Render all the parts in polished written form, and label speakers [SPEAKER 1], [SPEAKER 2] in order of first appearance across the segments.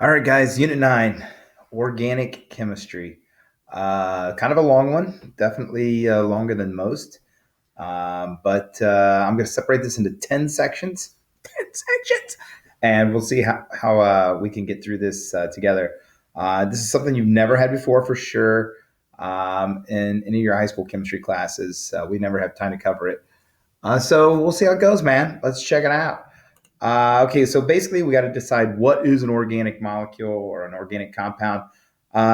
[SPEAKER 1] All right, guys, Unit 9, Organic Chemistry. Kind of a long one, definitely longer than most. But I'm going to separate this into 10 sections. 10 sections! And we'll see how we can get through this together. This is something you've never had before for sure in any of your high school chemistry classes. We never have time to cover it. So we'll see how it goes, man. Let's check it out. Okay, so basically, we got to decide what is an organic molecule or an organic compound.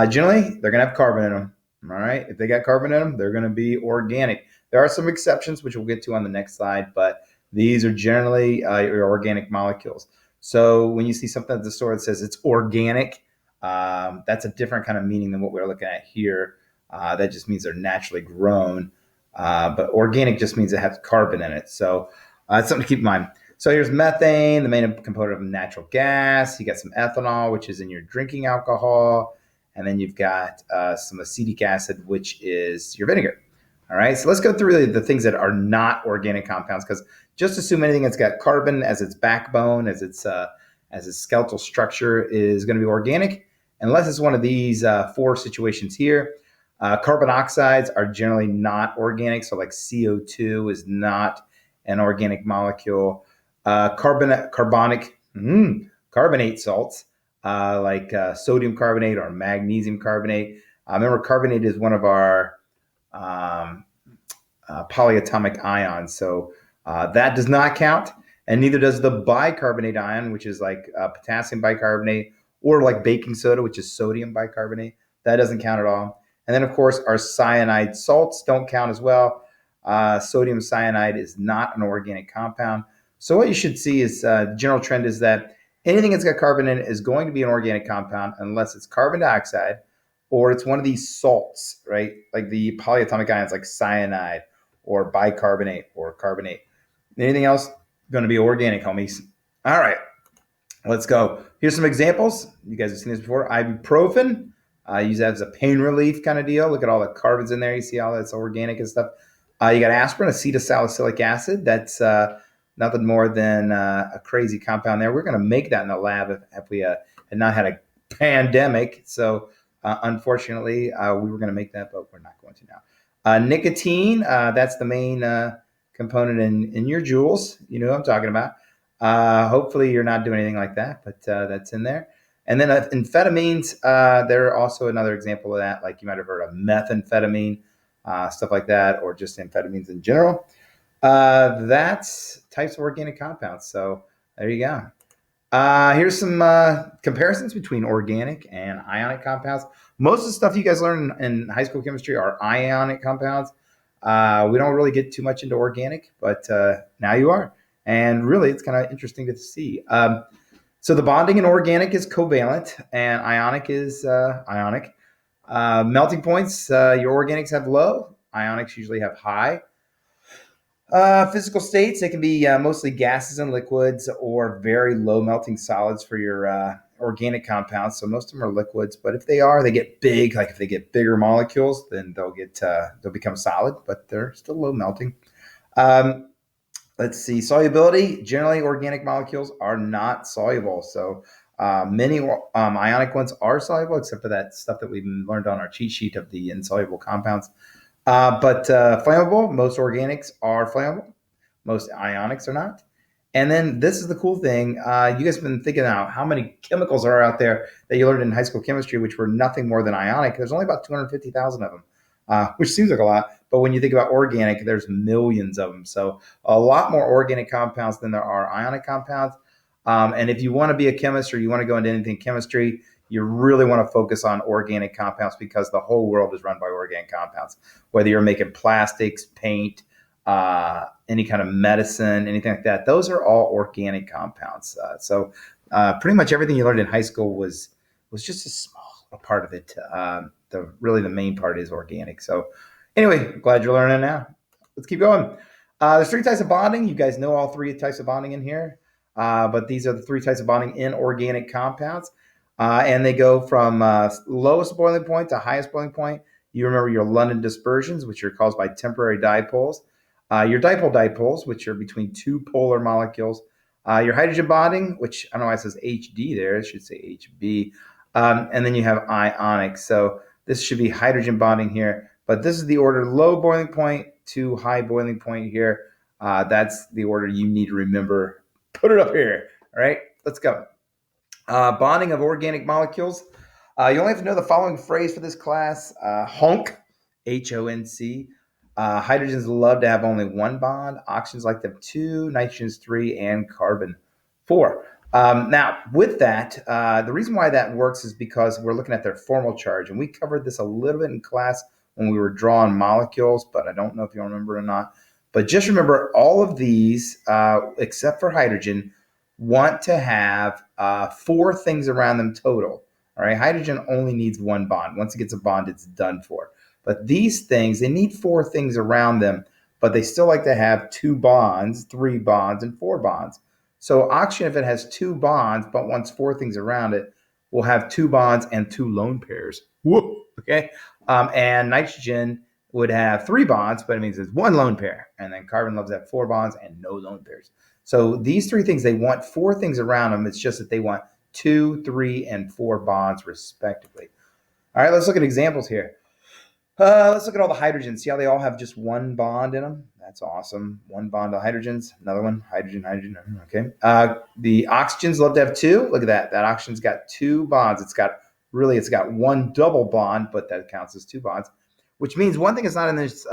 [SPEAKER 1] Generally, they're going to have carbon in them. All right, if they got carbon in them, they're going to be organic. There are some exceptions, which we'll get to on the next slide, but these are generally your organic molecules. So when you see something at the store that says it's organic, that's a different kind of meaning than what we're looking at here. That just means they're naturally grown. But organic just means it has carbon in it. So it's something to keep in mind. So here's methane, the main component of natural gas. You got some ethanol, which is in your drinking alcohol. And then you've got some acetic acid, which is your vinegar. All right, so let's go through the things that are not organic compounds, because just assume anything that's got carbon as its backbone, as its skeletal structure is going to be organic, unless it's one of these four situations here. Carbon oxides are generally not organic, so like CO2 is not an organic molecule. Carbonate salts like sodium carbonate or magnesium carbonate. Remember, carbonate is one of our um, polyatomic ions, so that does not count, and neither does the bicarbonate ion, which is like potassium bicarbonate, or like baking soda, which is sodium bicarbonate. That doesn't count at all. And then, of course, our cyanide salts don't count as well. Sodium cyanide is not an organic compound. So what you should see is the general trend is that anything that's got carbon in it is going to be an organic compound unless it's carbon dioxide or it's one of these salts, right? Like the polyatomic ions like cyanide or bicarbonate or carbonate. Anything else going to be organic, homies. All right, let's go. Here's some examples. You guys have seen this before. Ibuprofen. I use that as a pain relief kind of deal. Look at all the carbons in there. You see all that's organic and stuff. You got aspirin, acetylsalicylic acid. That's nothing more than a crazy compound there. We're going to make that in the lab if we had not had a pandemic. So unfortunately, we were going to make that, but we're not going to now. Nicotine, that's the main component in your jewels. You know what I'm talking about. Hopefully, you're not doing anything like that, but that's in there. And then amphetamines, they're also another example of that. Like you might have heard of methamphetamine, stuff like that, or just amphetamines in general. That's types of organic compounds. So there you go. Here's some comparisons between organic and ionic compounds. Most of the stuff you guys learn in high school chemistry are ionic compounds. We don't really get too much into organic, but now you are. And really, it's kind of interesting to see. So the bonding in organic is covalent, and ionic is ionic. Melting points, your organics have low, ionics usually have high. Physical states, they can be mostly gases and liquids or very low melting solids for your organic compounds. So most of them are liquids, but if they are, they get big. Like if they get bigger molecules, then they'll become solid, but they're still low melting. Um, let's see, solubility. Generally, organic molecules are not soluble. So many ionic ones are soluble, except for that stuff that we learned on our cheat sheet of the insoluble compounds. But flammable, most organics are flammable. Most ionics are not. And then this is the cool thing. You guys have been thinking about how many chemicals are out there that you learned in high school chemistry, which were nothing more than ionic. There's only about 250,000 of them, which seems like a lot. But when you think about organic, there's millions of them. So a lot more organic compounds than there are ionic compounds. And if you want to be a chemist or you want to go into anything chemistry, you really want to focus on organic compounds because the whole world is run by organic compounds. Whether you're making plastics, paint, any kind of medicine, anything like that, those are all organic compounds. So pretty much everything you learned in high school was just a small part of it. The main part is organic. So anyway, glad you're learning now. Let's keep going. There's three types of bonding. You guys know all three types of bonding in here, but these are the three types of bonding in organic compounds. And they go from lowest boiling point to highest boiling point. You remember your London dispersions, which are caused by temporary dipoles. Your dipole dipoles, which are between two polar molecules. Your hydrogen bonding, which I don't know why it says HD there. It should say HB. And then you have ionic. So this should be hydrogen bonding here. But this is the order low boiling point to high boiling point here. That's the order you need to remember. Put it up here. All right, let's go. Bonding of organic molecules. You only have to know the following phrase for this class. HONC, H-O-N-C. Hydrogens love to have only one bond. Oxygens like to have two, nitrogens three, and carbon four. Now, with that, the reason why that works is because we're looking at their formal charge. And we covered this a little bit in class when we were drawing molecules, but I don't know if you remember or not. But just remember, all of these, except for hydrogen, want to have four things around them total. All right, hydrogen only needs one bond. Once it gets a bond, it's done for. But these things, they need four things around them, but they still like to have two bonds, three bonds, and four bonds. So oxygen, if it has two bonds but wants four things around it, will have two bonds and two lone pairs. Whoop, okay? And nitrogen would have three bonds, but it means it's one lone pair. And then carbon loves to have four bonds and no lone pairs. So these three things, they want four things around them. It's just that they want 2, 3, and 4 bonds respectively. All right, let's look at examples here. Let's look at all the hydrogens. See how they all have just one bond in them? That's awesome. One bond to hydrogens. Another one, hydrogen, hydrogen. Okay. The oxygens love to have two. Look at that. That oxygen's got two bonds. It's got one double bond, but that counts as two bonds, which means one thing that's not in this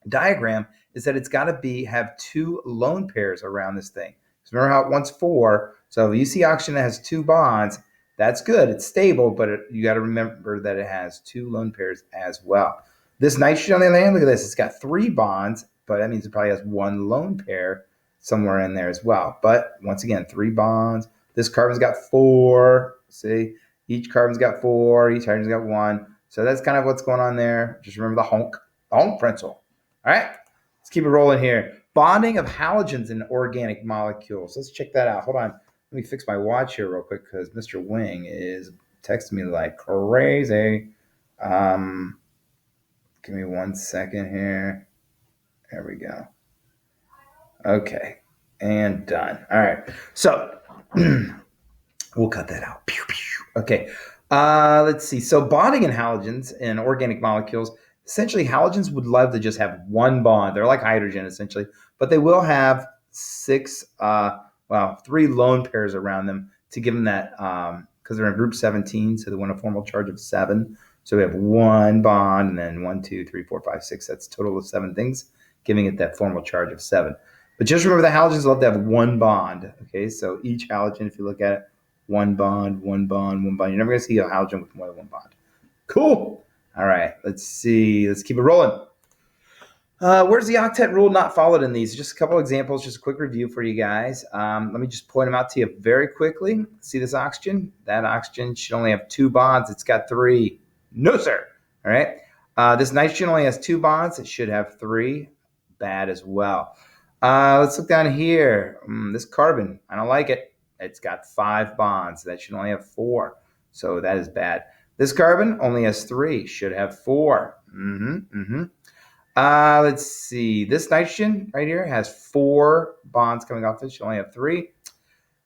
[SPEAKER 1] diagram is that it's got to have two lone pairs around this thing. So remember how it wants four. So if you see oxygen that has two bonds, that's good. It's stable, but you got to remember that it has two lone pairs as well. This nitrogen, on the other hand, look at this. It's got three bonds, but that means it probably has one lone pair somewhere in there as well. But once again, three bonds. This carbon's got four. See, each carbon's got four. Each hydrogen's got one. So that's kind of what's going on there. Just remember the HONC principle. All right, let's keep it rolling here. Bonding of halogens in organic molecules. Let's check that out. Hold on. Let me fix my watch here real quick because Mr. Wing is texting me like crazy. Give me 1 second here. There we go. Okay, and done. All right, so we'll cut that out. Pew, pew. Okay, let's see. So bonding in halogens in organic molecules, essentially halogens would love to just have one bond. They're like hydrogen essentially, but they will have three lone pairs around them to give them that, because they're in group 17, so they want a formal charge of 7. So we have one bond, and then 1, 2, 3, 4, 5, 6. That's a total of 7 things, giving it that formal charge of 7. But just remember the halogens love to have one bond. Okay, so each halogen, if you look at it, one bond, one bond, one bond. You're never going to see a halogen with more than one bond. Cool. All right, let's see. Let's keep it rolling. Where's the octet rule not followed in these? Just a couple examples, just a quick review for you guys. Let me just point them out to you very quickly. See this oxygen? That oxygen should only have 2 bonds. It's got 3. No, sir. All right. This nitrogen only has 2 bonds. It should have 3. Bad as well. Let's look down here. This carbon, I don't like it. It's got 5 bonds. That should only have 4. So that is bad. This carbon only has 3. Should have 4. Let's see. This nitrogen right here has 4 bonds coming off it. Should only have 3.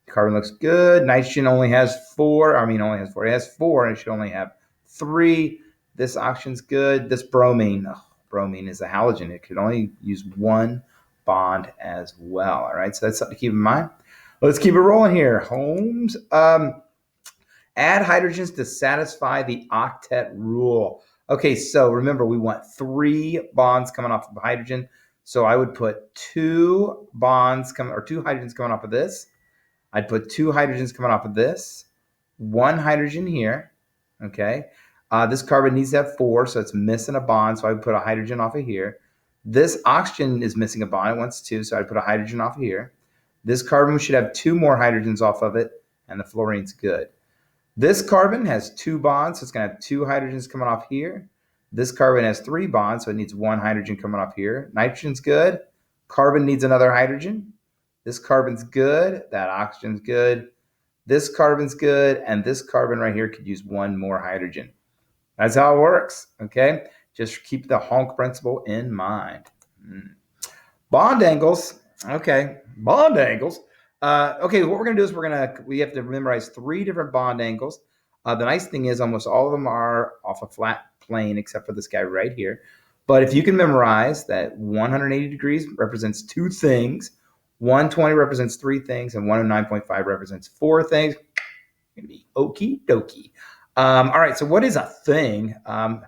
[SPEAKER 1] Carbon looks good. Nitrogen only has 4. Only has 4. It has 4, and it should only have 3. This oxygen's good. This bromine. Bromine is a halogen. It could only use 1 bond as well. All right. So that's something to keep in mind. Let's keep it rolling here. Holmes. Add hydrogens to satisfy the octet rule. Okay, so remember, we want 3 bonds coming off of hydrogen. So I would put 2 hydrogens coming off of this. I'd put 2 hydrogens coming off of this. 1 hydrogen here. Okay. This carbon needs to have 4, so it's missing a bond. So I would put a hydrogen off of here. This oxygen is missing a bond. It wants 2, so I'd put a hydrogen off of here. This carbon should have 2 more hydrogens off of it, and the fluorine's good. This carbon has 2 bonds, so it's going to have 2 hydrogens coming off here. This carbon has 3 bonds, so it needs 1 hydrogen coming off here. Nitrogen's good. Carbon needs another hydrogen. This carbon's good. That oxygen's good. This carbon's good. And this carbon right here could use 1 more hydrogen. That's how it works, okay? Just keep the HONC principle in mind. Bond angles. Okay, bond angles. Okay, what we're gonna do is we have to memorize 3 different bond angles. The nice thing is almost all of them are off a flat plane except for this guy right here. But if you can memorize that 180 degrees represents 2 things, 120 represents 3 things, and 109.5 represents 4 things, gonna be okie dokie. All right, so what is a thing?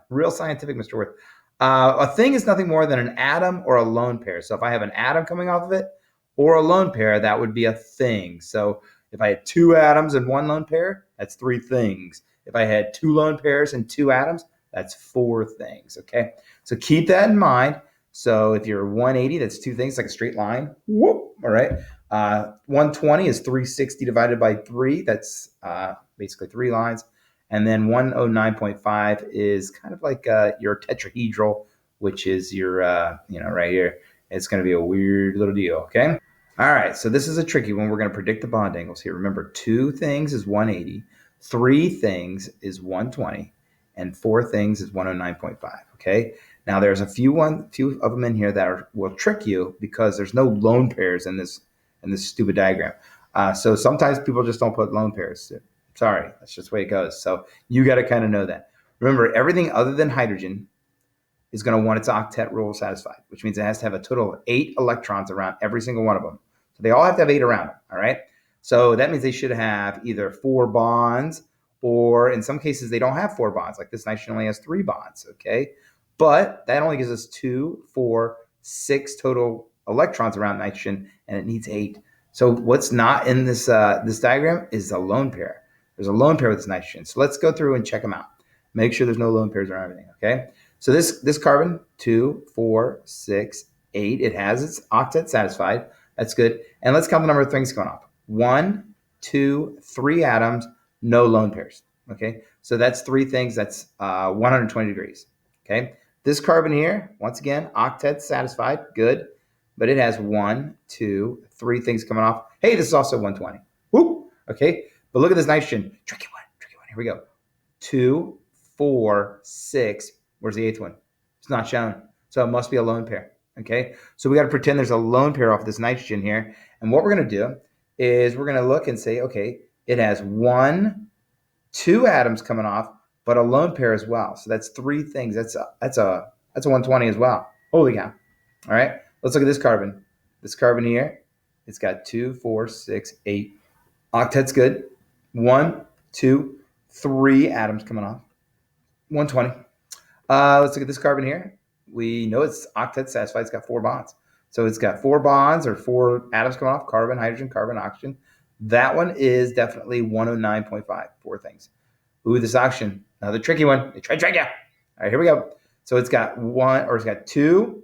[SPEAKER 1] Real scientific, Mr. Worth. A thing is nothing more than an atom or a lone pair. So if I have an atom coming off of it or a lone pair, that would be a thing. So if I had 2 atoms and 1 lone pair, that's 3 things. If I had 2 lone pairs and 2 atoms, that's 4 things. Okay, so keep that in mind. So if you're 180, that's 2 things, like a straight line. Whoop. All right. 120 is 360 divided by 3. That's basically 3 lines. And then 109.5 is kind of like your tetrahedral, which is your, right here. It's going to be a weird little deal, okay? All right, so this is a tricky one. We're going to predict the bond angles here. Remember, 2 things is 180, 3 things is 120, and 4 things is 109.5, okay? Now, there's a few of them in here that will trick you because there's no lone pairs in this stupid diagram. So sometimes people just don't put lone pairs. Sorry, that's just the way it goes. So you got to kind of know that. Remember, everything other than hydrogen is going to want its octet rule satisfied, which means it has to have a total of 8 electrons around every single one of them. So they all have to have 8 around them, all right? So that means they should have either 4 bonds, or in some cases they don't have 4 bonds. Like this nitrogen only has 3 bonds, okay? But that only gives us 2, 4, 6 total electrons around nitrogen, and it needs 8. So what's not in this diagram is a lone pair. There's a lone pair with this nitrogen. So let's go through and check them out. Make sure there's no lone pairs around everything, okay? So this carbon, 2, 4, 6, 8, it has its octet satisfied. That's good. And let's count the number of things going off. 1, 2, 3 atoms, no lone pairs, okay? So that's 3 things. That's 120 degrees, okay? This carbon here, once again, octet satisfied, good. But it has 1, 2, 3 things coming off. Hey, this is also 120. Whoop, okay? But look at this nitrogen. Tricky one. Here we go. 2, 4, 6. Where's the 8th one? It's not shown. So it must be a lone pair. Okay. So we got to pretend there's a lone pair off this nitrogen here. And what we're going to do is we're going to look and say, okay, it has 1, 2 atoms coming off, but a lone pair as well. So that's 3 things. That's a 120 as well. Holy cow. All right. Let's look at this carbon. This carbon here, it's got 2, 4, 6, 8. Octet's good. 1, 2, 3 atoms coming off. 120. Let's look at this carbon here. We know it's octet satisfied. It's got 4 bonds. So it's got 4 bonds or 4 atoms coming off, carbon, hydrogen, carbon, oxygen. That one is definitely 109.5, 4 things. Ooh, this oxygen, another tricky one. They try to trick you. All right, here we go. So it's got 2,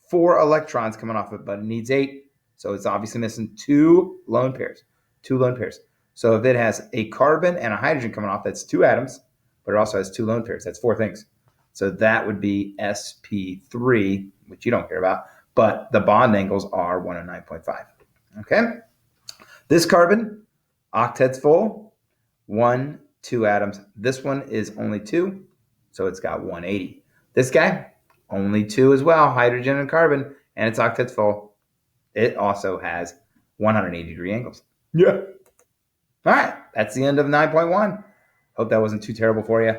[SPEAKER 1] 4 electrons coming off it, but it needs 8. So it's obviously missing 2 lone pairs. So if it has a carbon and a hydrogen coming off, that's 2 atoms, but it also has 2 lone pairs. That's 4 things. So that would be sp3, which you don't care about, but the bond angles are 109.5. Okay? This carbon, octet's full, 1, 2 atoms. This one is only 2, so it's got 180. This guy, only 2 as well, hydrogen and carbon, and its octet's full. It also has 180-degree angles. Yeah. All right, that's the end of 9.1. Hope that wasn't too terrible for you.